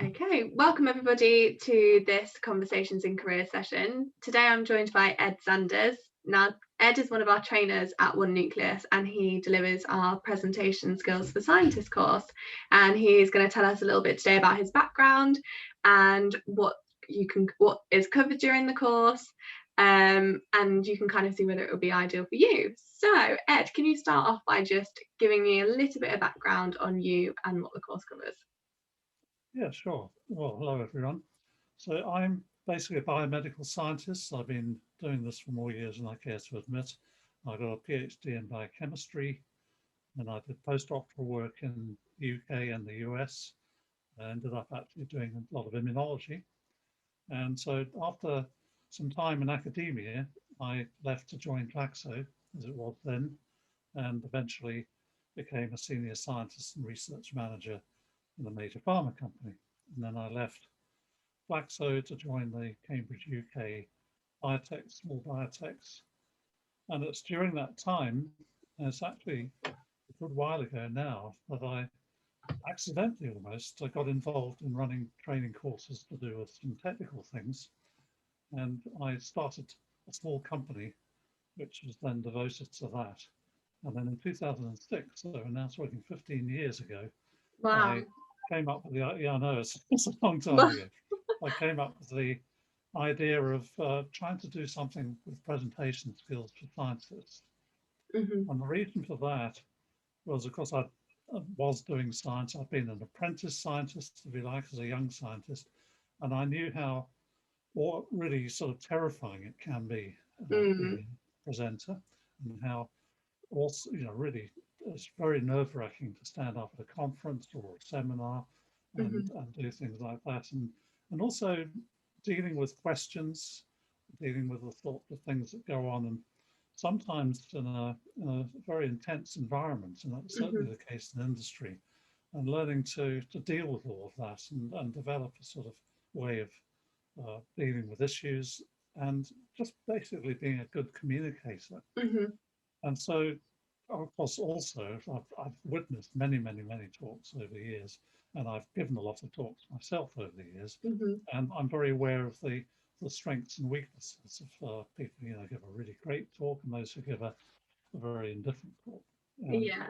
Okay, welcome everybody to this Conversations in Careers session. Today I'm joined by Ed Zanders. Now, Ed is one of our trainers at One Nucleus and he delivers our presentation skills for scientists course. And he's going to tell us a little bit today about his background and what is covered during the course. And you can kind of see whether it will be ideal for you. So, Ed, can you start off by just giving me a little bit of background on you and what the course covers? Yeah, sure. Well, hello everyone. So I'm basically a biomedical scientist. I've been doing this for more years than I care to admit. I got a PhD in biochemistry and I did postdoctoral work in the UK and the US. I ended up actually doing a lot of immunology. And so after some time in academia, I left to join Glaxo, as it was then, and eventually became a senior scientist and research manager in a major pharma company. And then I left Glaxo to join the Cambridge UK biotech, small biotechs. And it's during that time, and it's actually a good while ago now, that I accidentally almost I got involved in running training courses to do with some technical things. And I started a small company which was then devoted to that. And then in 2006, so we're now talking 15 years ago, Wow. I came up with yeah, I know it's a long time ago. I came up with the idea of trying to do something with presentation skills for scientists. Mm-hmm. And the reason for that was, of course, I was doing science. I've been an apprentice scientist, if you like, as a young scientist. And I knew how what really sort of terrifying it can be Mm. being a presenter and how also, really it's very nerve-wracking to stand up at a conference or a seminar Mm-hmm. and do things like that. And also dealing with questions, dealing with the sort of things that go on, and sometimes in a very intense environment, and that's Mm-hmm. certainly the case in industry, and learning to deal with all of that and develop a sort of way of dealing with issues and just basically being a good communicator. Mm-hmm. And so, of course, also, I've witnessed many, many, many talks over the years, and I've given a lot of talks myself over the years, Mm-hmm. and I'm very aware of the strengths and weaknesses of people, give a really great talk and those who give a very indifferent talk. And, Yeah.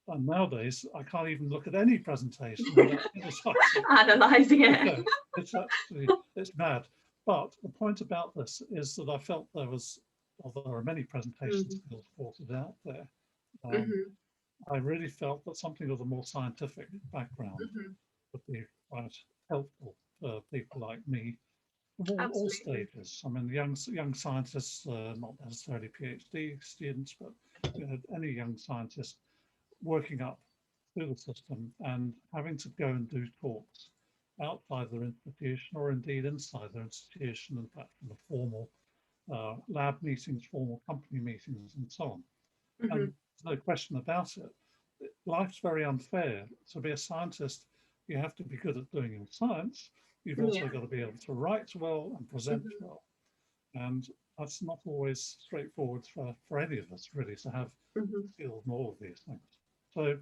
and nowadays, I can't even look at any presentation without criticizing. Analysing it. Okay, it's mad. But the point about this is that I felt although there are many presentation Mm-hmm. skills ported out there, um, Mm-hmm. I really felt that something with a more scientific background Mm-hmm. would be quite helpful for people like me from all Absolutely. stages. I mean, young scientists, not necessarily PhD students, but any young scientist working up through the system and having to go and do talks outside their institution or indeed inside their institution, in fact, in the formal lab meetings, formal company meetings, and so on. Mm-hmm. And there's no question about it. Life's very unfair. To be a scientist, you have to be good at doing your science. You've also Yeah. got to be able to write well and present Mm-hmm. well. And that's not always straightforward for any of us, really, to have Mm-hmm. skills in all of these things. So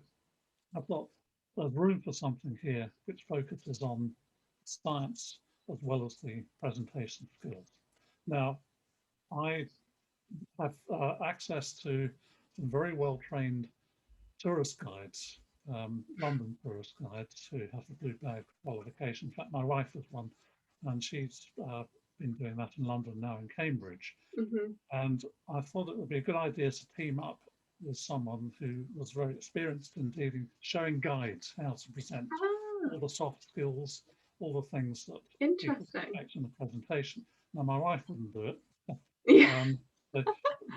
I thought there's room for something here which focuses on science as well as the presentation skills. Now, I have access to some very well-trained tourist guides, London tourist guides who have the blue badge qualification. In fact, my wife is one, and she's been doing that in London now in Cambridge. Mm-hmm. And I thought it would be a good idea to team up with someone who was very experienced in showing guides how to present Ah, all the soft skills, all the things that people interesting. expect in a presentation. Now, my wife wouldn't do it. Yeah. But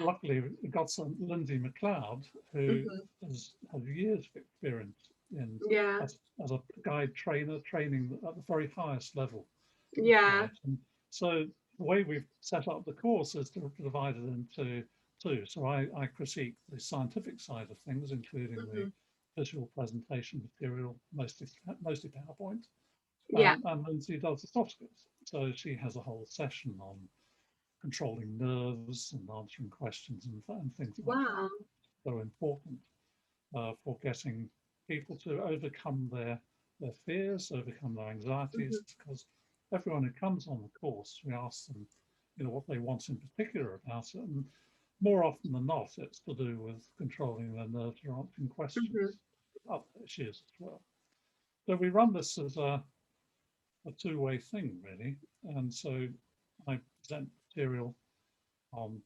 luckily, we got some Lindsay McLeod, who Mm-hmm. has years of experience in Yeah. as a guide trainer, training at the very highest level of Yeah. guides. And so the way we've set up the course is to divide it into two. So I critique the scientific side of things, including the Mm-hmm. visual presentation material, mostly PowerPoint, Yeah. and Lindsay does the soft skills. So she has a whole session on controlling nerves and answering questions and things like that. Wow. So important for getting people to overcome their their fears, overcome their anxieties, Hmm. because everyone who comes on the course, we ask them, what they want in particular about it. And more often than not, it's to do with controlling their nerves or answering Hmm. questions, other issues as well. So we run this as a two-way thing, really. And so I present material on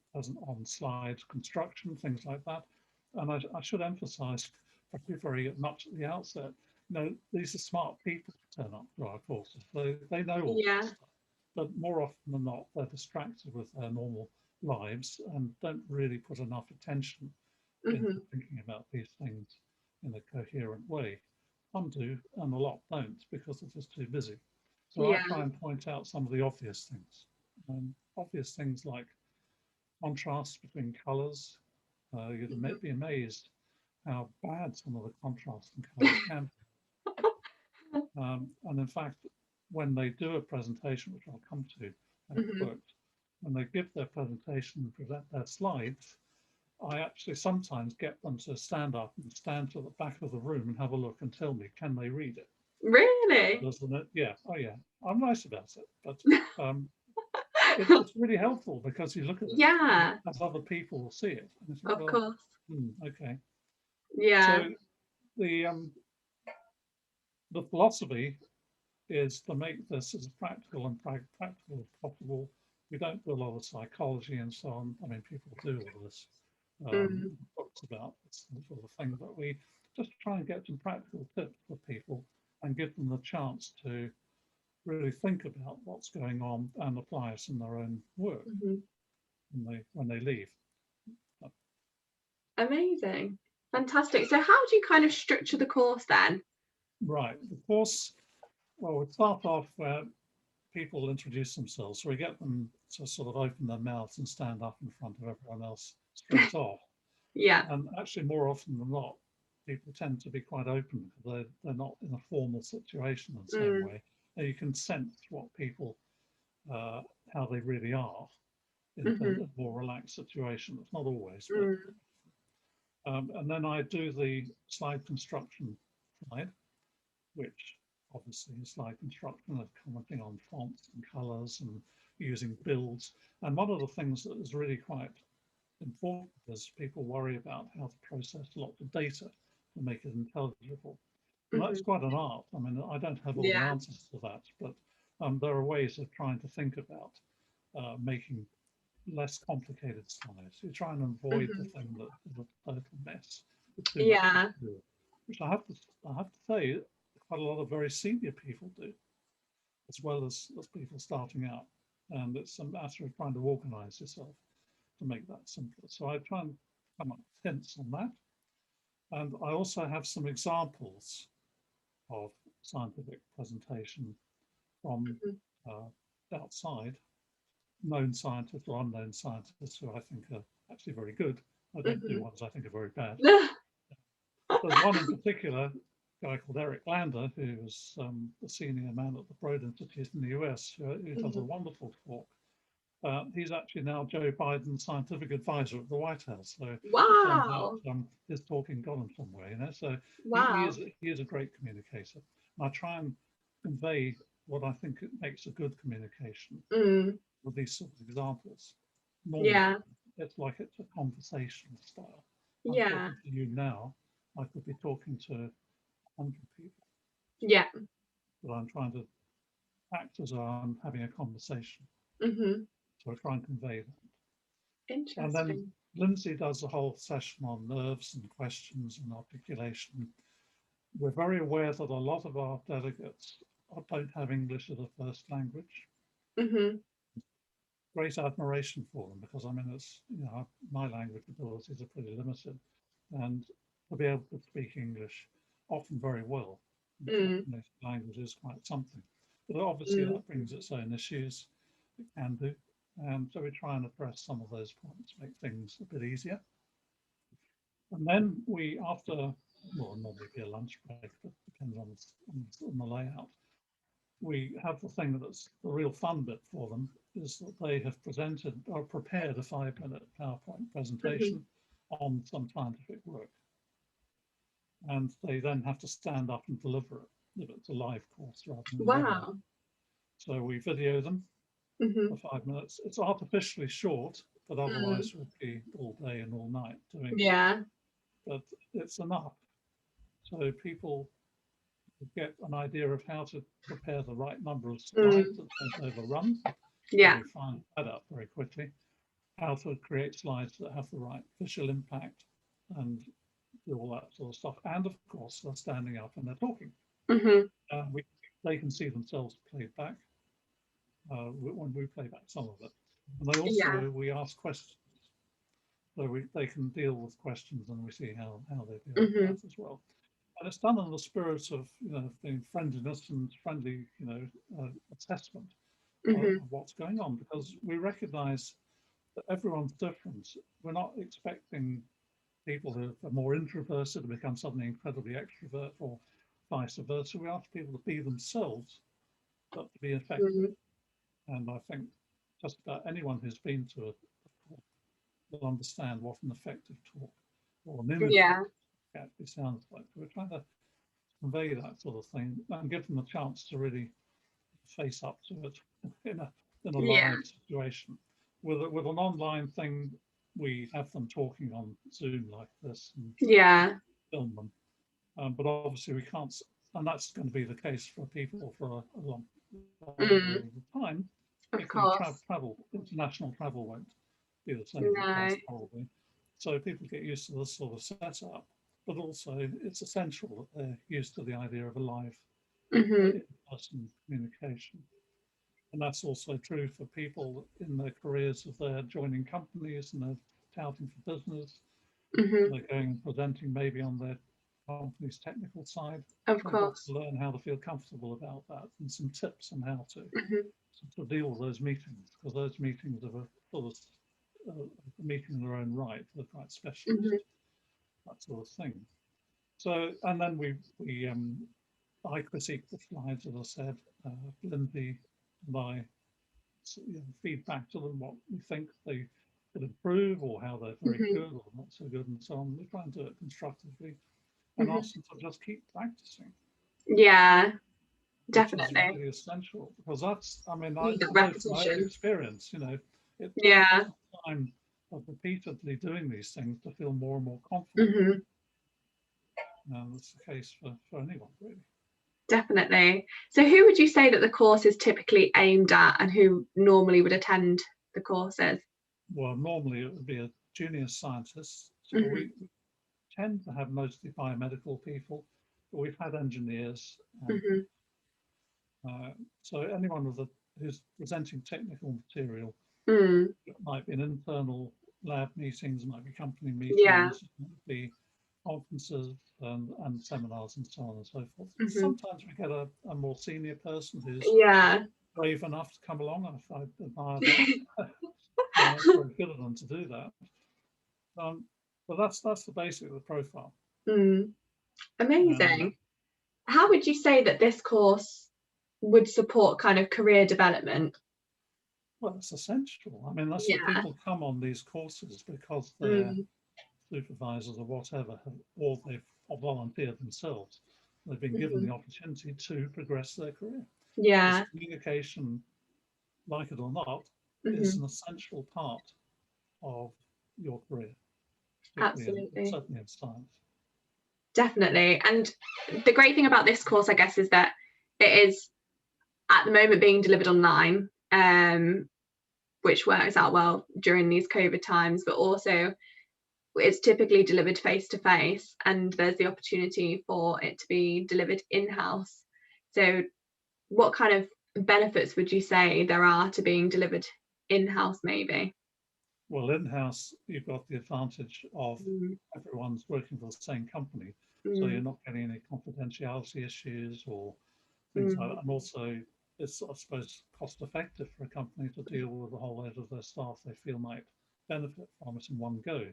slides, construction, things like that. And I should emphasize very much at the outset, these are smart people who turn up to our courses. They know all Yeah. this stuff, but more often than not, they're distracted with their normal lives and don't really put enough attention into Hmm. thinking about these things in a coherent way. Some do, and a lot don't because they're just too busy. So I Yeah. try and point out some of the obvious things. Obvious things like contrast between colours. Hmm. You'd be amazed how bad some of the contrast in colours can be. And in fact, when they do a presentation, which I'll come to, how it Hmm. works, when they give their presentation and present their slides, I actually sometimes get them to stand up and stand to the back of the room and have a look and tell me, can they read it? Really? Doesn't it? Yeah. Oh, yeah. I'm nice about it, but um, it's really helpful because you look at it Yeah, as other people see it, and you think, of well, course. okay. Yeah. So the philosophy is to make this as practical and practical as possible. We don't do a lot of psychology and so on. I mean, people do all this Mm. books about this sort of thing, but we just try and get some practical tips for people and give them the chance to really think about what's going on and apply it in their own work Hmm. when they leave. Amazing. Fantastic. So how do you kind of structure the course then? Right. The course, well, we start off where people introduce themselves. So we get them to sort of open their mouths and stand up in front of everyone else straight off. Yeah. And actually, more often than not, people tend to be quite open because they're not in a formal situation in the same Mm. way. And you can sense what people, uh, how they really are in Hmm. a more relaxed situation. It's not always, but. Mm. And then I do the slide construction slide, which obviously is slide construction of commenting on fonts and colors and using builds. And one of the things that is really quite important is people worry about how to process lots of data to make it intelligible. And that's Hmm. quite an art. I mean, I don't have all the Yeah. answers to that, but there are ways of trying to think about making less complicated slides. You try and avoid the Hmm. thing that is a total mess with too much Yeah. to do, which I have to say, quite a lot of very senior people do, as well as people starting out. And it's a matter of trying to organize yourself to make that simpler. So I try and come up with hints on that. And I also have some examples of scientific presentation from Hmm. uh, outside, known scientists or unknown scientists who I think are actually very good. I don't do Hmm. ones I think are very bad. There's one in particular, a guy called Eric Lander, who was the senior man at the Broad Institute in the US, who does a Hmm. wonderful talk. He's actually now Joe Biden's scientific advisor at the White House. So it turns out Wow. his talking got him somewhere, So Wow. he is a great communicator. And I try and convey what I think makes a good communication Mm. with these sort of examples. Normally, Yeah. it's like it's a conversational style. I'm Yeah. talking to you now. I could be talking to 100 people, Yeah. but I'm trying to act as though I'm having a conversation. Hmm. So I try and convey that. And then Interesting. Lindsay does a whole session on nerves and questions and articulation. We're very aware that a lot of our delegates don't have English as a first language. Hmm. Great admiration for them because I mean, my language abilities are pretty limited, and to be able to speak English often very well in a Mm. native language is quite something. But obviously Mm. that brings its own issues. It can do, and so we try and address some of those points, make things a bit easier. And then after, well, normally be a lunch break, but depends on the layout. We have the thing that's the real fun bit for them is that they have presented or prepared a 5-minute PowerPoint Hmm. presentation on some scientific work. And they then have to stand up and deliver it. if it's a live course rather than a webinar. Wow. So we video them Hmm. for 5 minutes. It's artificially short, but Mm. otherwise we'd be all day and all night doing it. Yeah. But it's enough. So people get an idea of how to prepare the right number of Mm. slides that don't overrun. And Yeah. we find that out very quickly. How to create slides that have the right visual impact and do all that sort of stuff. And of course, they're standing up and they're talking. Hmm. They can see themselves played back when we play back some of it. And they Yeah. also, we ask questions. So they can deal with questions and we see how they deal with Hmm. that as well. And it's done in the spirit of, being friendliness and friendly, assessment Hmm. of what's going on, because we recognize that everyone's different. We're not expecting people who are more introverted to become suddenly incredibly extrovert or vice versa. We ask people to be themselves, but to be effective. Hmm. And I think just about anyone who's been to a talk will understand what an effective talk or an ineffective Yeah. talk actually sounds like. We're trying to convey that sort of thing and give them a chance to really face up to it in a Yeah. live situation. With an online thing, we have them talking on Zoom like this and Yeah. film them. But obviously we can't, and that's going to be the case for people for a long Mm. period of time. Of Particularly course. international travel won't be the same as it No. was probably. So people get used to this sort of setup, but also it's essential that they're used to the idea of a live Hmm. in-person communication. And that's also true for people in their careers if they're joining companies and they're touting for business. Hmm. They're going and presenting maybe on their company's technical side. Of They've got course. to learn how to feel comfortable about that and some tips on how Hmm. to deal with those meetings, because those meetings are a sort of a meeting in their own right. They're quite specialist, Hmm. that sort of thing. So, and then I critique the slides, as I said. Lindsay and I feedback to them what we think they could improve or how they're very Hmm. good or not so good and so on. We try and do it constructively and Hmm. ask them to just keep practicing, Yeah. which is Definitely. really essential because that's, I mean, I The know from my own repetition. experience, it takes Yeah. time of repeatedly doing these things to feel more and more confident. Hmm. And that's the case for anyone, really. Definitely. So who would you say that the course is typically aimed at and who normally would attend the courses? Well, normally it would be a junior scientist. So Hmm. we tend to have mostly biomedical people, but we've had engineers and Hmm. uh, so anyone who's presenting technical material. Mm. It might be an internal lab meetings, might be company Yeah. meetings, might be conferences and seminars and so on and so forth. Hmm. Sometimes we get a more senior person who's Yeah. brave enough to come along, and I admire that. It's very good of them to do that. But that's the basic of the profile. Mm. And Amazing. How would you say that this course would support kind of career development? well, it's essential. I mean, that's what Yeah. people come on these courses because they're Mm. supervisors or whatever, or they've volunteered themselves. They've been given Hmm. the opportunity to progress their career. Because Yeah. communication, like it or not, is Hmm. an essential part of your career, particularly Absolutely. certainly in science. Definitely. And the great thing about this course, I guess, is that it is at the moment being delivered online, which works out well during these COVID times, but also it's typically delivered face to face, and there's the opportunity for it to be delivered in-house. So what kind of benefits would you say there are to being delivered in-house, maybe? Well, in-house, you've got the advantage of Mm. everyone's working for the same company. So you're Mm. not getting any confidentiality issues or things like Mm. that. And also, it's, I suppose, cost effective for a company to deal with a whole load of their staff they feel might benefit from it in one go.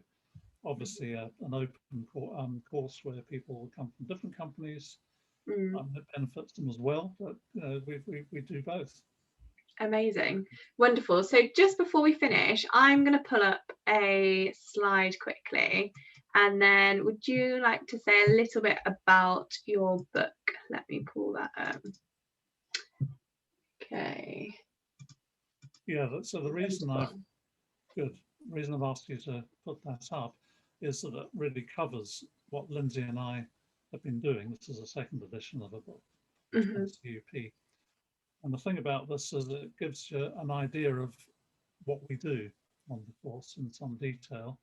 Obviously, an open course where people come from different companies, Mm. it benefits them as well. But we do both. Amazing. Wonderful. So just before we finish, I'm going to pull up a slide quickly And then would you like to say a little bit about your book? Let me pull that up. Okay. Yeah, so the reason I've asked you to put that up is that it really covers what Lindsay and I have been doing. This is a second edition of a book on CUP. And the thing about this is it gives you an idea of what we do on the course in some detail.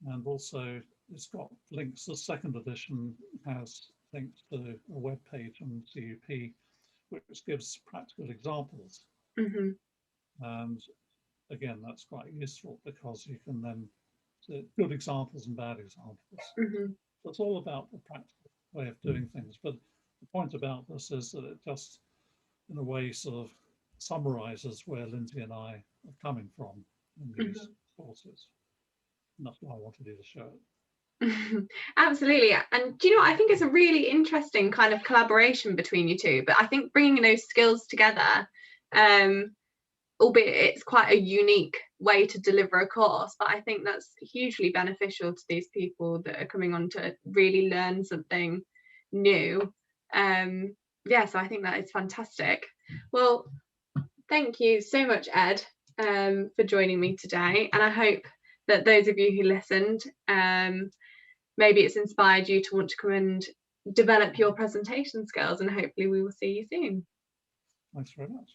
And also it's got links. The second edition has links to a web page on CUP, which gives practical examples. And again, that's quite useful because you can then see good examples and bad examples. So it's all about the practical way of doing things. But the point about this is that it just, in a way, sort of summarizes where Lindsay and I are coming from in these courses. And that's why I wanted you to show it. Absolutely. And do you know what? I think it's a really interesting kind of collaboration between you two, but I think bringing those skills together, albeit it's quite a unique way to deliver a course, but I think that's hugely beneficial to these people that are coming on to really learn something new. Yeah, so I think that is fantastic. Well, thank you so much, Ed, for joining me today, and I hope that those of you who listened, maybe it's inspired you to want to come and develop your presentation skills, and hopefully we will see you soon. Thanks very much.